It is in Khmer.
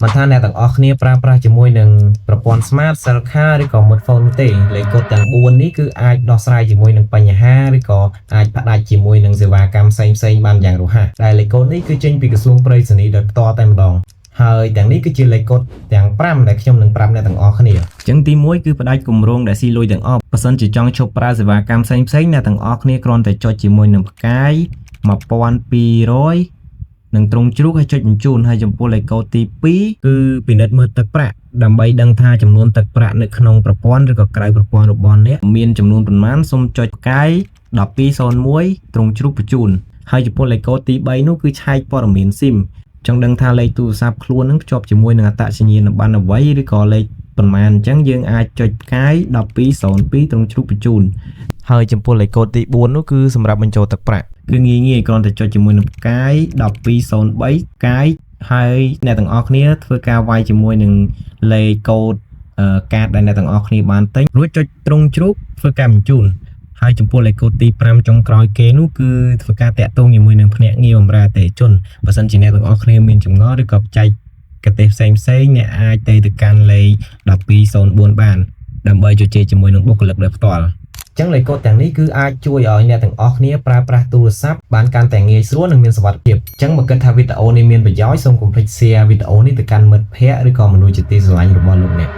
មិនថាអ្នកទាំងអស់គ្នាប្រើប្រាស់ជាមួយនឹងប្រព័ន្ធ Smart Cell Card ឬក៏ Mode Phone ទេលេខកូដទាំង4នេះគឺអាចដោះស្រាយជាមួយនឹងបញ្ហាឬក៏អាចផ្ដាច់ជាមួយនឹងសេវាកម្មផ្សេងៗបានយ៉ាងរហ័សដែលលេខកូដនេះគឺចេញពីក្រសួងប្រៃសណីដោយផ្ទាល់តែម្ដងហើយទាំងនេះគឺជាលេខកូដទាំង5ដែលខ្ញុំនឹងប្រាប់អ្នកទាំងអស់គ្នាអញ្ចឹងទី1គឺផ្ដាច់គម្រោងដែលស៊ីលុយទាំងអស់បើសិនជាចង់ឈប់ប្រើសេវាកម្មផ្សេងៗអ្នកទាំងអស់គ្នាគ្រាន់តែចុចជាមួយនឹងផ្កាយ1200នឹងត្រង់ជ្រូកហើយចុចបញ្ជូនហើយចំពោះលេខកូដទី2គឺពិនិត្យមើលទឹកប្រាក់ដើម្បីដឹងថាចំនួនទឹកប្រាក់នៅក្នុងប្រព័ន្ធឬក៏ក្រៅប្រព័ន្ធរបស់អ្នកមានចំនួនប៉ុន្មានសូមចុចផ្កាយ1201ត្រង់ជ្រូកបញ្ជូនហើយចំពោះលេខកូដទី3នោះគឺឆែកព័ត៌មាន SIM ចង់ដឹងថាលេខទូរស័ព្ទខ្លួននឹងភ្ជាប់ជាមួយនឹងអត្តសញ្ញាណប័ណ្ណអ្វីឬក៏លេខប៉ុន្មានអញ្ចឹងយើងអាចចុចផ្កាយ1202ត្រង់ជ្រូកបញ្ជូនហើយចំពោះលេខកូដទី4នោះគឺសម្រាប់បញ្ចូលទឹកប្រាក់គឺងាយគ្រាន់តែចុចជាមួយនឹងផ្កាយ1203ផ្កាយហើយអ្នកទាំងអស់គ្នាធ្វើការវាយជាមួយនឹងលេខកូដកាតដែលអ្នកទាំងអស់គ្នាបានទិញរួចចុចត្រង់ជ្រូកធ្វើការបញ្ជូនហើយចំពោះលេខកូដទី5ចុងក្រោយគេនោះគឺធ្វើការតាក់ទងជាមួយនឹងភ្នាក់ងារបម្រើអតិថិជនបើសិនជាអ្នកទាំងអស់គ្នាមានចម្ងល់ឬក៏បច្ចេកទេសផ្សេងអ្នកអាចទៅកាន់លេខ1204បានដើម្បីជជែកជាមួយនឹងបុគ្គលិកដោយផ្ទាល់ចឹងលេខកូដទាំងនេះគឺអាចជួយឲ្យអ្នកទាំងអស់គ្នាប្រើប្រាស់ទូរស័ព្ទបានកាន់តែងាយស្រួលនិងមានសុវត្ថិភាពចឹងបើគិតថាវីដេអូនេះមានប្រយោជន៍សូមកុំភ្លេច share វីដេអូនេះទៅកាន់មិត្តភ័ក្តិឬក៏មនុស្សជាទីស្រឡាញ់របស់លោកអ្នក